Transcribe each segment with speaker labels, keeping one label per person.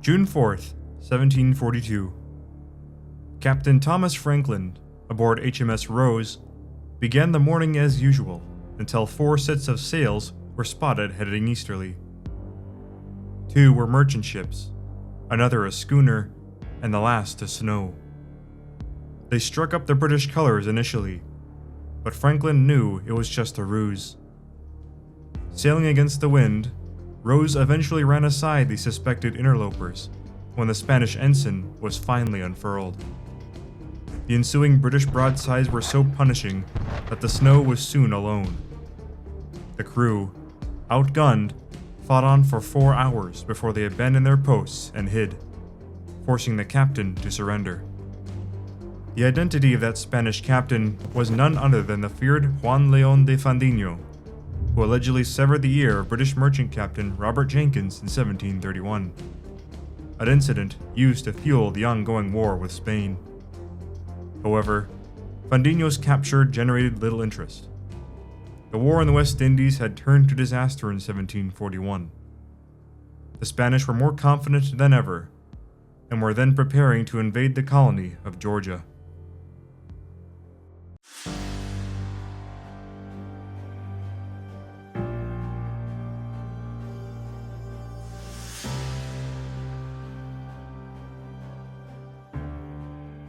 Speaker 1: June 4th, 1742. Captain Thomas Franklin, aboard HMS Rose, began the morning as usual until 4 sets of sails were spotted heading easterly. 2 were merchant ships, another a schooner, and the last a snow. They struck up the British colors initially, but Franklin knew it was just a ruse. Sailing against the wind, Rose eventually ran aside the suspected interlopers when the Spanish ensign was finally unfurled. The ensuing British broadsides were so punishing that the snow was soon alone. The crew, outgunned, fought on for 4 hours before they abandoned their posts and hid, forcing the captain to surrender. The identity of that Spanish captain was none other than the feared Juan León de Fandiño, who allegedly severed the ear of British merchant captain Robert Jenkins in 1731, an incident used to fuel the ongoing war with Spain. However, Fandiño's capture generated little interest. The war in the West Indies had turned to disaster in 1741. The Spanish were more confident than ever, and were then preparing to invade the colony of Georgia.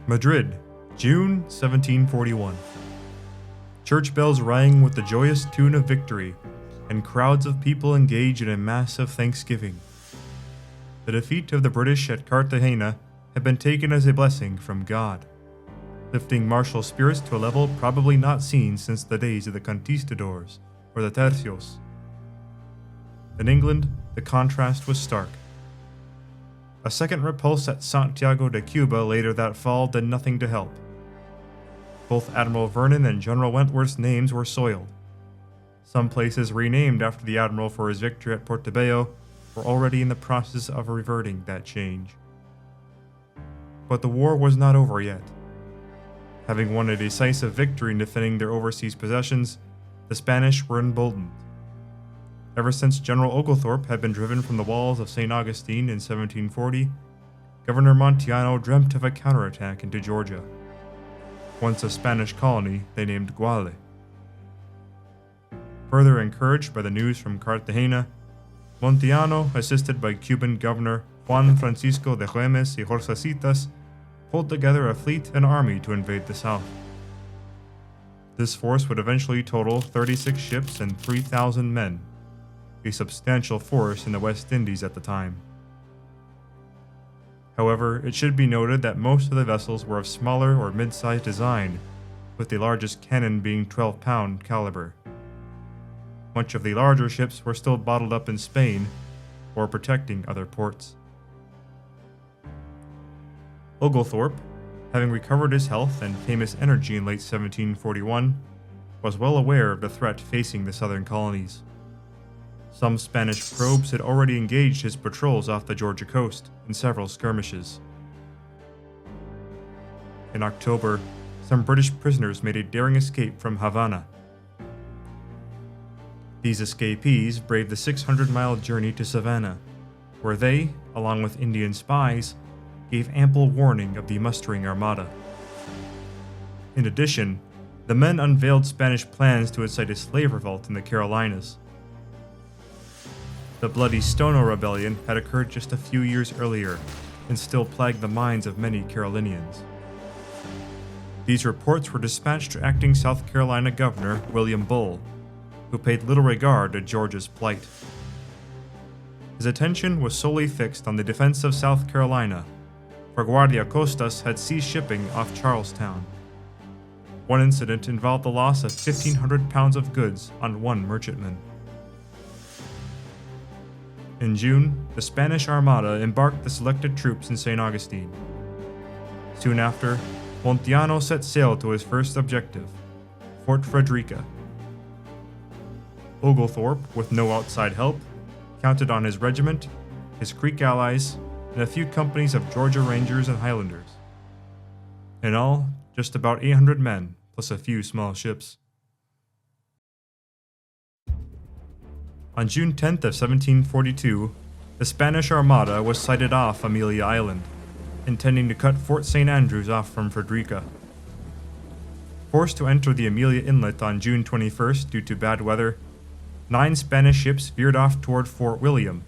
Speaker 1: Madrid, June 1741. Church bells rang with the joyous tune of victory, and crowds of people engaged in a mass of thanksgiving. The defeat of the British at Cartagena had been taken as a blessing from God, lifting martial spirits to a level probably not seen since the days of the conquistadors or the tercios. In England, the contrast was stark. A second repulse at Santiago de Cuba later that fall did nothing to help. Both Admiral Vernon and General Wentworth's names were soiled. Some places renamed after the admiral for his victory at Portobello were already in the process of reverting that change. But the war was not over yet. Having won a decisive victory in defending their overseas possessions, the Spanish were emboldened. Ever since General Oglethorpe had been driven from the walls of St. Augustine in 1740, Governor Montiano dreamt of a counterattack into Georgia. Once a Spanish colony they named Gaudi. Further encouraged by the news from Cartagena, Montiano, assisted by Cuban Governor Juan Francisco de Güemes y Horsasitas, pulled together a fleet and army to invade the south. This force would eventually total 36 ships and 3,000 men, a substantial force in the West Indies at the time. However, it should be noted that most of the vessels were of smaller or mid-sized design, with the largest cannon being 12-pound caliber. Much of the larger ships were still bottled up in Spain or protecting other ports. Oglethorpe, having recovered his health and famous energy in late 1741, was well aware of the threat facing the southern colonies. Some Spanish probes had already engaged his patrols off the Georgia coast in several skirmishes. In October, some British prisoners made a daring escape from Havana. These escapees braved the 600-mile journey to Savannah, where they, along with Indian spies, gave ample warning of the mustering armada. In addition, the men unveiled Spanish plans to incite a slave revolt in the Carolinas. The bloody Stono Rebellion had occurred just a few years earlier and still plagued the minds of many Carolinians. These reports were dispatched to acting South Carolina Governor William Bull, who paid little regard to Georgia's plight. His attention was solely fixed on the defense of South Carolina, for Guardia Costas had ceased shipping off Charlestown. One incident involved the loss of 1,500 pounds of goods on one merchantman. In June, the Spanish Armada embarked the selected troops in St. Augustine. Soon after, Montiano set sail to his first objective, Fort Frederica. Oglethorpe, with no outside help, counted on his regiment, his Creek allies, and a few companies of Georgia Rangers and Highlanders. In all, just about 800 men, plus a few small ships. On June 10th of 1742, the Spanish Armada was sighted off Amelia Island, intending to cut Fort St. Andrews off from Frederica. Forced to enter the Amelia Inlet on June 21st due to bad weather, 9 Spanish ships veered off toward Fort William,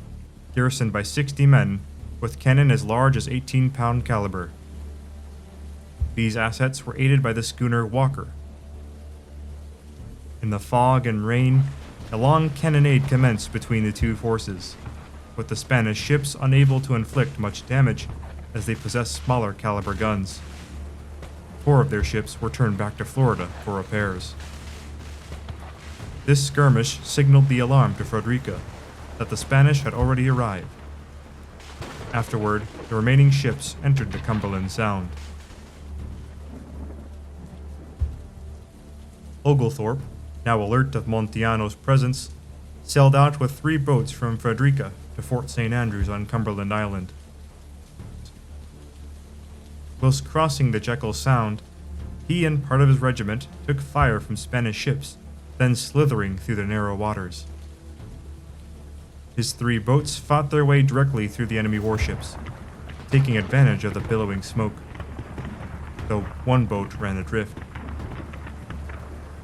Speaker 1: garrisoned by 60 men, with cannon as large as 18-pound caliber. These assets were aided by the schooner Walker. In the fog and rain, a long cannonade commenced between the two forces, with the Spanish ships unable to inflict much damage as they possessed smaller caliber guns. 4 of their ships were turned back to Florida for repairs. This skirmish signaled the alarm to Frederica that the Spanish had already arrived. Afterward, the remaining ships entered the Cumberland Sound. Oglethorpe, now alert of Montiano's presence, sailed out with 3 boats from Frederica to Fort St. Andrews on Cumberland Island. Whilst crossing the Jekyll Sound, he and part of his regiment took fire from Spanish ships, then slithering through the narrow waters. His 3 boats fought their way directly through the enemy warships, taking advantage of the billowing smoke, though 1 boat ran adrift.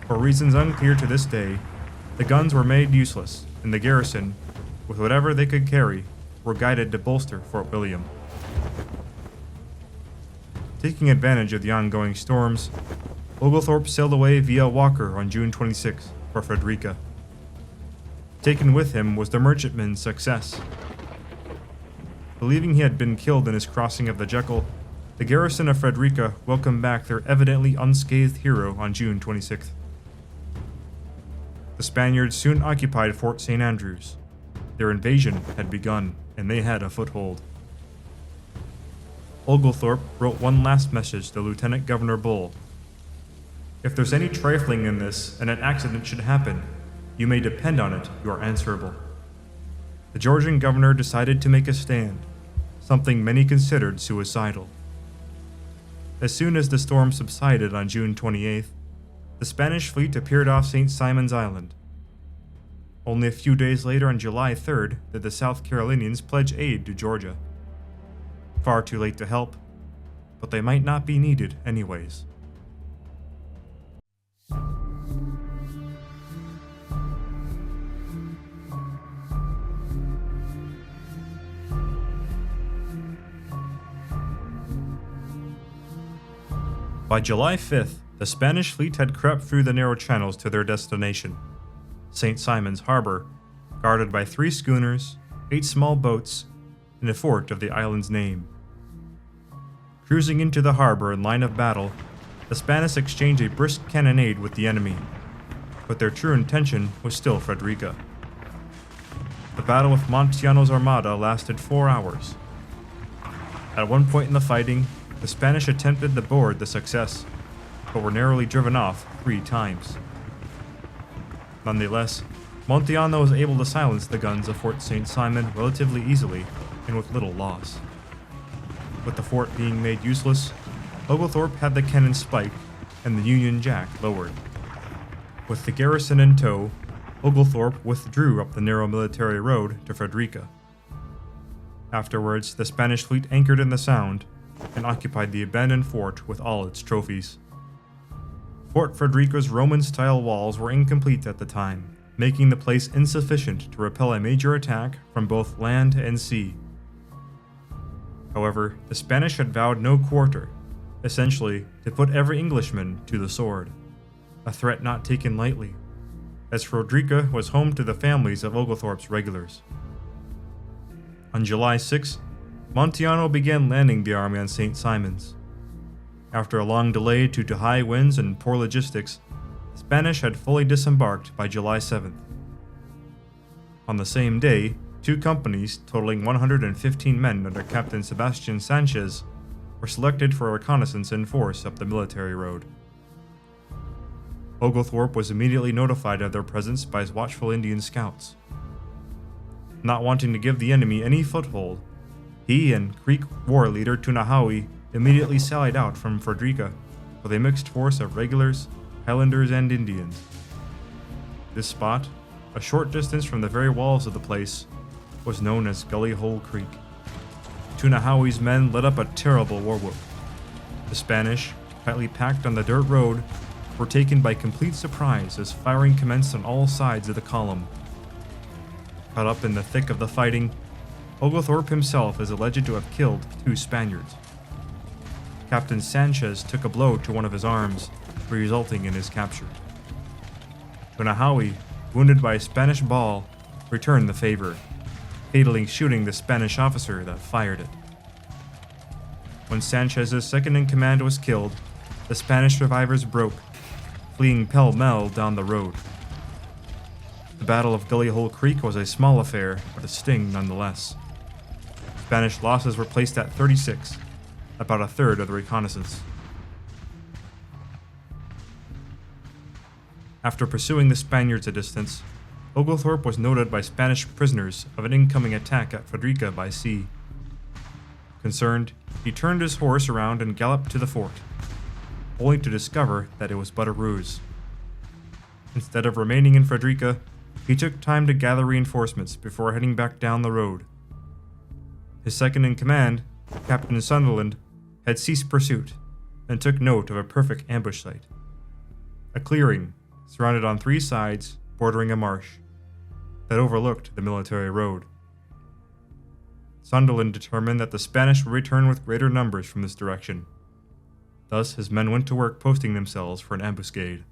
Speaker 1: For reasons unclear to this day, the guns were made useless, and the garrison, with whatever they could carry, were guided to bolster Fort William. Taking advantage of the ongoing storms, Oglethorpe sailed away via Walker on June 26 for Frederica. Taken with him was the merchantman Success. Believing he had been killed in his crossing of the Jekyll, the garrison of Frederica welcomed back their evidently unscathed hero on June 26th. The Spaniards soon occupied Fort St. Andrews. Their invasion had begun, and they had a foothold. Oglethorpe wrote one last message to Lieutenant Governor Bull. "If there's any trifling in this and an accident should happen, you may depend on it you are answerable." The Georgian governor decided to make a stand, something many considered suicidal. As soon as the storm subsided on June 28th, the Spanish fleet appeared off St. Simon's Island. Only a few days later, on July 3rd, did the South Carolinians pledge aid to Georgia. Far too late to help, but they might not be needed anyways. By July 5th, the Spanish fleet had crept through the narrow channels to their destination, St. Simon's Harbor, guarded by 3 schooners, 8 small boats, and a fort of the island's name. Cruising into the harbor in line of battle, the Spanish exchanged a brisk cannonade with the enemy, but their true intention was still Frederica. The battle with Montiano's armada lasted 4 hours. At one point in the fighting, the Spanish attempted to board the Success, but were narrowly driven off 3 times. Nonetheless, Montiano was able to silence the guns of Fort St. Simon relatively easily and with little loss. With the fort being made useless, Oglethorpe had the cannon spiked and the Union Jack lowered. With the garrison in tow, Oglethorpe withdrew up the narrow military road to Frederica. Afterwards, the Spanish fleet anchored in the Sound and occupied the abandoned fort with all its trophies. Fort Frederica's Roman-style walls were incomplete at the time, making the place insufficient to repel a major attack from both land and sea. However, the Spanish had vowed no quarter, essentially to put every Englishman to the sword, a threat not taken lightly, as Frederica was home to the families of Oglethorpe's regulars. On July 6, Montiano began landing the army on St. Simon's. After a long delay due to high winds and poor logistics, the Spanish had fully disembarked by July 7th. On the same day, 2 companies, totaling 115 men under Captain Sebastian Sanchez, were selected for reconnaissance in force up the military road. Oglethorpe was immediately notified of their presence by his watchful Indian scouts. Not wanting to give the enemy any foothold, he and Creek war leader Tunahawi immediately sallied out from Frederica with a mixed force of regulars, Highlanders, and Indians. This spot, a short distance from the very walls of the place, was known as Gully Hole Creek. Tunahaui's men let up a terrible war whoop. The Spanish, tightly packed on the dirt road, were taken by complete surprise as firing commenced on all sides of the column. Caught up in the thick of the fighting, Oglethorpe himself is alleged to have killed 2 Spaniards. Captain Sanchez took a blow to one of his arms, resulting in his capture. Tunahaui, wounded by a Spanish ball, returned the favor, fatally shooting the Spanish officer that fired it. When Sanchez's second-in-command was killed, the Spanish survivors broke, fleeing pell-mell down the road. The Battle of Gully Hole Creek was a small affair, but a sting nonetheless. Spanish losses were placed at 36, about a third of the reconnaissance. After pursuing the Spaniards a distance, Oglethorpe was noted by Spanish prisoners of an incoming attack at Frederica by sea. Concerned, he turned his horse around and galloped to the fort, only to discover that it was but a ruse. Instead of remaining in Frederica, he took time to gather reinforcements before heading back down the road. His second-in-command, Captain Sunderland, had ceased pursuit and took note of a perfect ambush site. A clearing, surrounded on 3 sides, bordering a marsh, that overlooked the military road. Sunderland determined that the Spanish would return with greater numbers from this direction. Thus, his men went to work posting themselves for an ambuscade.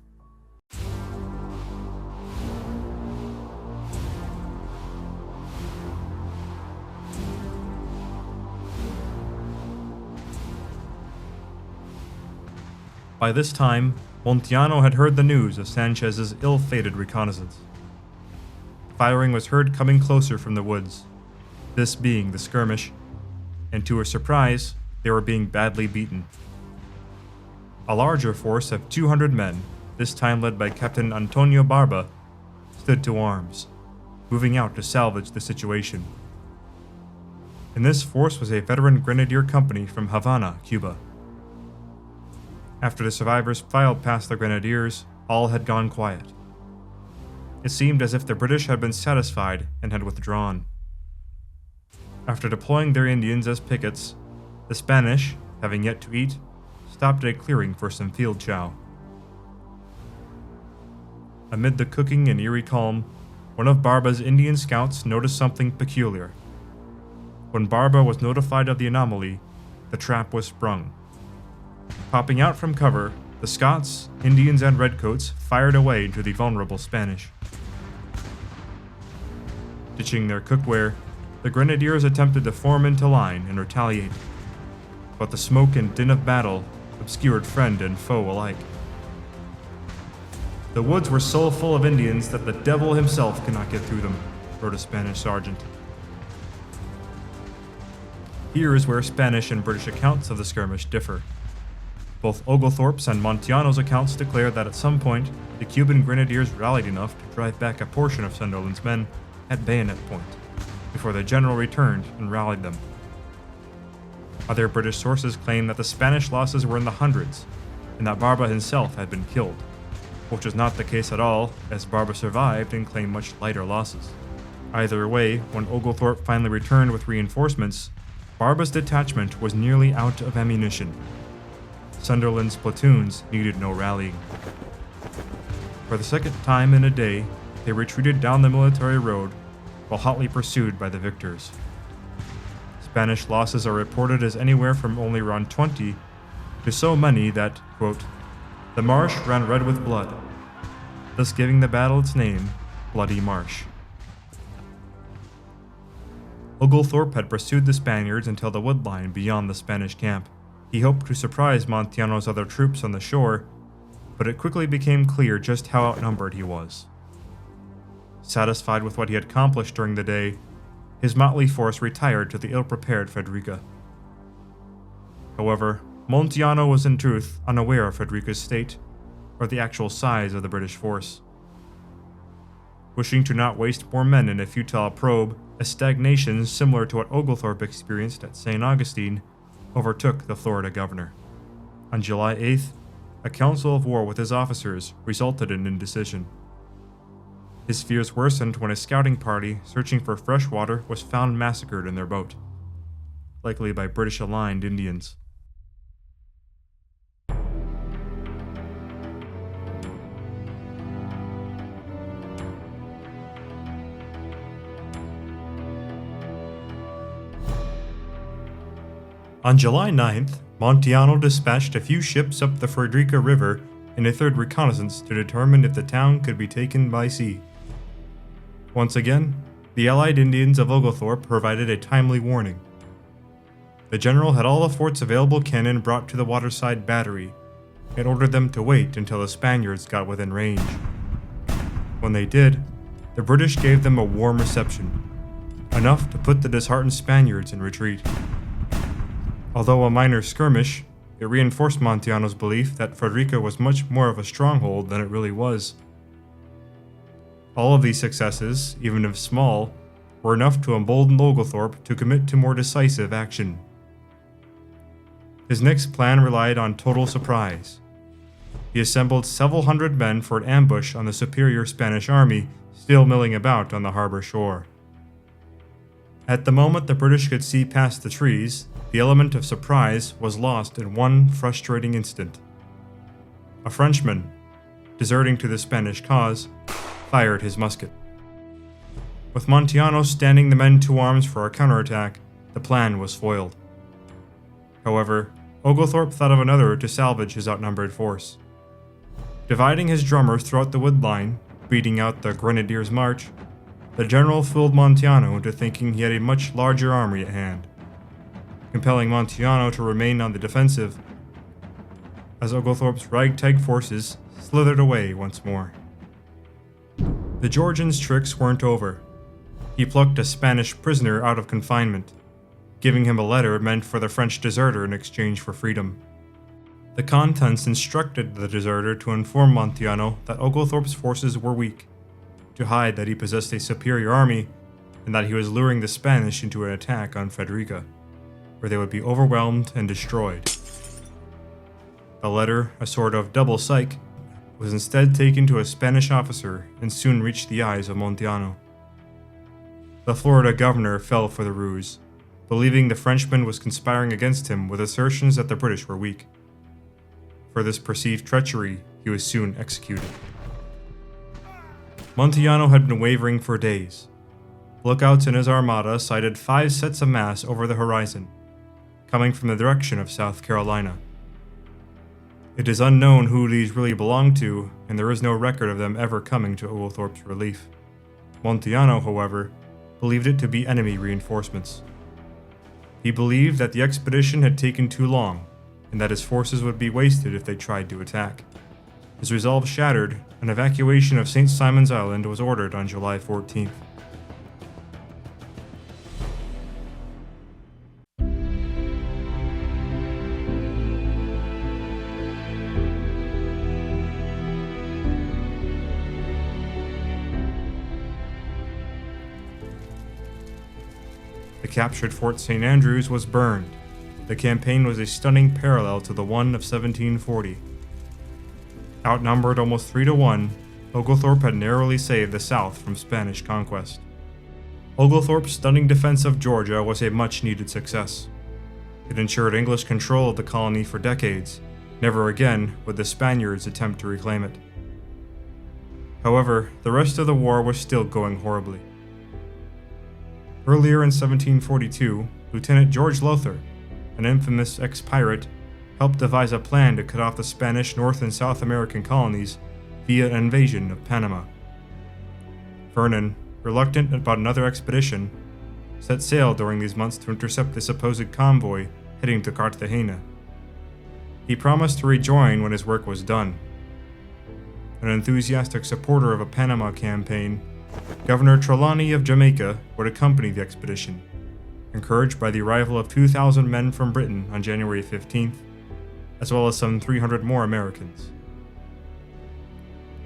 Speaker 1: By this time, Montiano had heard the news of Sanchez's ill-fated reconnaissance. Firing was heard coming closer from the woods, this being the skirmish, and to her surprise, they were being badly beaten. A larger force of 200 men, this time led by Captain Antonio Barba, stood to arms, moving out to salvage the situation. In this force was a veteran grenadier company from Havana, Cuba. After the survivors filed past the grenadiers, all had gone quiet. It seemed as if the British had been satisfied and had withdrawn. After deploying their Indians as pickets, the Spanish, having yet to eat, stopped at a clearing for some field chow. Amid the cooking and eerie calm, one of Barba's Indian scouts noticed something peculiar. When Barba was notified of the anomaly, the trap was sprung. Popping out from cover, the Scots, Indians, and Redcoats fired away into the vulnerable Spanish. Ditching their cookware, the Grenadiers attempted to form into line and retaliate, but the smoke and din of battle obscured friend and foe alike. The woods were so full of Indians that the devil himself could not get through them, wrote a Spanish sergeant. Here is where Spanish and British accounts of the skirmish differ. Both Oglethorpe's and Montiano's accounts declare that at some point, the Cuban Grenadiers rallied enough to drive back a portion of Sunderland's men at bayonet point, before the general returned and rallied them. Other British sources claim that the Spanish losses were in the hundreds, and that Barba himself had been killed, which was not the case at all, as Barba survived and claimed much lighter losses. Either way, when Oglethorpe finally returned with reinforcements, Barba's detachment was nearly out of ammunition. Sunderland's platoons needed no rallying. For the second time in a day, they retreated down the military road while hotly pursued by the victors. Spanish losses are reported as anywhere from only around 20 to so many that, quote, the marsh ran red with blood, thus giving the battle its name, Bloody Marsh. Oglethorpe had pursued the Spaniards until the wood line beyond the Spanish camp. He hoped to surprise Montiano's other troops on the shore, but it quickly became clear just how outnumbered he was. Satisfied with what he had accomplished during the day, his motley force retired to the ill-prepared Frederica. However, Montiano was in truth unaware of Frederica's state, or the actual size of the British force. Wishing to not waste more men in a futile probe, a stagnation similar to what Oglethorpe experienced at St. Augustine overtook the Florida governor. On July 8th, a council of war with his officers resulted in indecision. His fears worsened when a scouting party searching for fresh water was found massacred in their boat, likely by British-aligned Indians. On July 9th, Montiano dispatched a few ships up the Frederica River in a third reconnaissance to determine if the town could be taken by sea. Once again, the allied Indians of Oglethorpe provided a timely warning. The general had all the fort's available cannon brought to the waterside battery and ordered them to wait until the Spaniards got within range. When they did, the British gave them a warm reception, enough to put the disheartened Spaniards in retreat. Although a minor skirmish, it reinforced Montiano's belief that Frederica was much more of a stronghold than it really was. All of these successes, even if small, were enough to embolden Oglethorpe to commit to more decisive action. His next plan relied on total surprise. He assembled several hundred men for an ambush on the superior Spanish army still milling about on the harbor shore. At the moment the British could see past the trees, the element of surprise was lost in one frustrating instant. A Frenchman, deserting to the Spanish cause, fired his musket. With Montiano standing the men to arms for a counterattack, the plan was foiled. However, Oglethorpe thought of another to salvage his outnumbered force. Dividing his drummers throughout the wood line, beating out the Grenadiers' march, the general fooled Montiano into thinking he had a much larger army at hand, compelling Montiano to remain on the defensive, as Oglethorpe's ragtag forces slithered away once more. The Georgian's tricks weren't over. He plucked a Spanish prisoner out of confinement, giving him a letter meant for the French deserter in exchange for freedom. The contents instructed the deserter to inform Montiano that Oglethorpe's forces were weak, to hide that he possessed a superior army, and that he was luring the Spanish into an attack on Frederica, where they would be overwhelmed and destroyed. The letter, a sort of double psych, was instead taken to a Spanish officer and soon reached the eyes of Montiano. The Florida governor fell for the ruse, believing the Frenchman was conspiring against him with assertions that the British were weak. For this perceived treachery, he was soon executed. Montiano had been wavering for days. Lookouts in his armada sighted 5 sets of masts over the horizon, coming from the direction of South Carolina. It is unknown who these really belonged to, and there is no record of them ever coming to Oglethorpe's relief. Montiano, however, believed it to be enemy reinforcements. He believed that the expedition had taken too long, and that his forces would be wasted if they tried to attack. His resolve shattered, an evacuation of St. Simon's Island was ordered on July 14th. The captured Fort St. Andrews was burned. The campaign was a stunning parallel to the one of 1740. Outnumbered almost 3-1, Oglethorpe had narrowly saved the South from Spanish conquest. Oglethorpe's stunning defense of Georgia was a much-needed success. It ensured English control of the colony for decades. Never again would the Spaniards attempt to reclaim it. However, the rest of the war was still going horribly. Earlier in 1742, Lieutenant George Lowther, an infamous ex-pirate, helped devise a plan to cut off the Spanish North and South American colonies via an invasion of Panama. Vernon, reluctant about another expedition, set sail during these months to intercept the supposed convoy heading to Cartagena. He promised to rejoin when his work was done. An enthusiastic supporter of a Panama campaign, Governor Trelawney of Jamaica would accompany the expedition, encouraged by the arrival of 2,000 men from Britain on January 15th, as well as some 300 more Americans.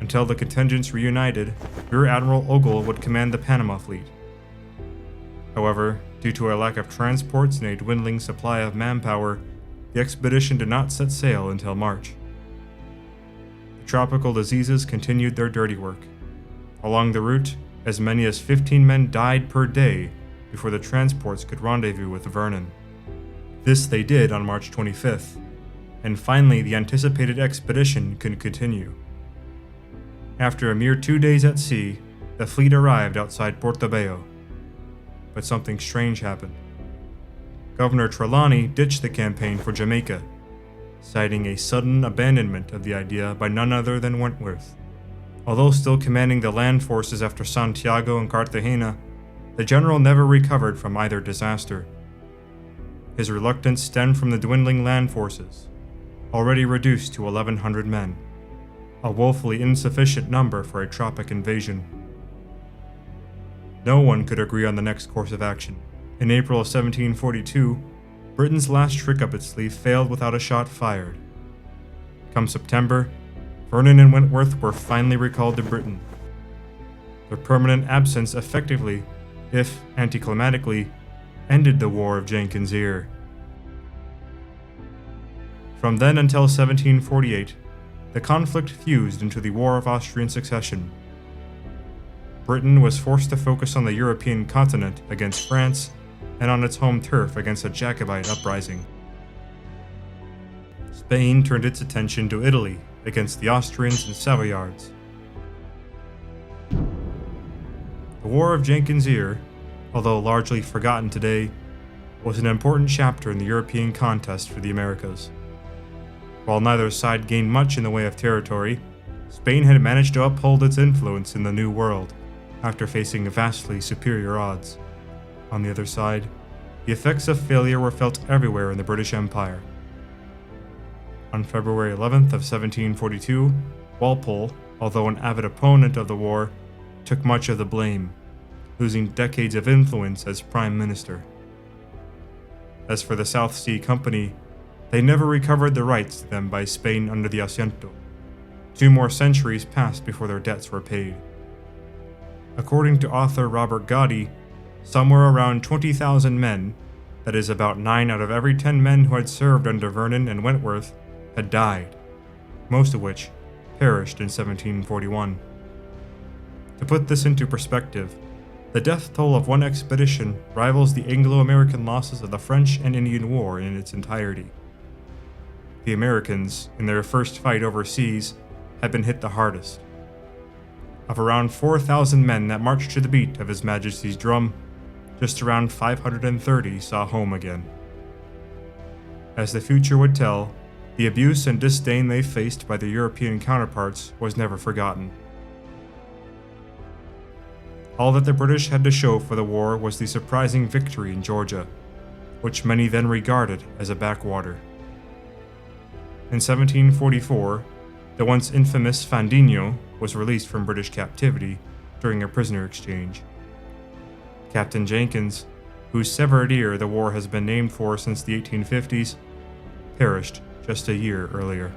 Speaker 1: Until the contingents reunited, Rear Admiral Ogle would command the Panama fleet. However, due to a lack of transports and a dwindling supply of manpower, the expedition did not set sail until March. The tropical diseases continued their dirty work. Along the route, as many as 15 men died per day before the transports could rendezvous with Vernon. This they did on March 25th, and finally the anticipated expedition could continue. After a mere 2 days at sea, the fleet arrived outside Portobello. But something strange happened. Governor Trelawney ditched the campaign for Jamaica, citing a sudden abandonment of the idea by none other than Wentworth. Although still commanding the land forces after Santiago and Cartagena, the general never recovered from either disaster. His reluctance stemmed from the dwindling land forces, already reduced to 1,100 men, a woefully insufficient number for a tropic invasion. No one could agree on the next course of action. In April of 1742, Britain's last trick up its sleeve failed without a shot fired. Come September, Vernon and Wentworth were finally recalled to Britain. Their permanent absence effectively, if anticlimactically, ended the War of Jenkins Ear. From then until 1748, the conflict fused into the War of Austrian Succession. Britain was forced to focus on the European continent against France and on its home turf against a Jacobite uprising. Spain turned its attention to Italy against the Austrians and Savoyards. The War of Jenkins Ear, although largely forgotten today, was an important chapter in the European contest for the Americas. While neither side gained much in the way of territory, Spain had managed to uphold its influence in the New World after facing vastly superior odds. On the other side, the effects of failure were felt everywhere in the British Empire. On February 11th of 1742, Walpole, although an avid opponent of the war, took much of the blame, losing decades of influence as Prime Minister. As for the South Sea Company, they never recovered the rights to them by Spain under the Asiento. 2 more centuries passed before their debts were paid. According to author Robert Gaudi, somewhere around 20,000 men, that is about 9 out of every 10 men who had served under Vernon and Wentworth, had died, most of which perished in 1741. To put this into perspective, the death toll of one expedition rivals the Anglo-American losses of the French and Indian War in its entirety. The Americans, in their first fight overseas, had been hit the hardest. Of around 4,000 men that marched to the beat of His Majesty's drum, just around 530 saw home again. As the future would tell, the abuse and disdain they faced by their European counterparts was never forgotten. All that the British had to show for the war was the surprising victory in Georgia, which many then regarded as a backwater. In 1744, the once infamous Fandinho was released from British captivity during a prisoner exchange. Captain Jenkins, whose severed ear the war has been named for since the 1850s, perished just a year earlier.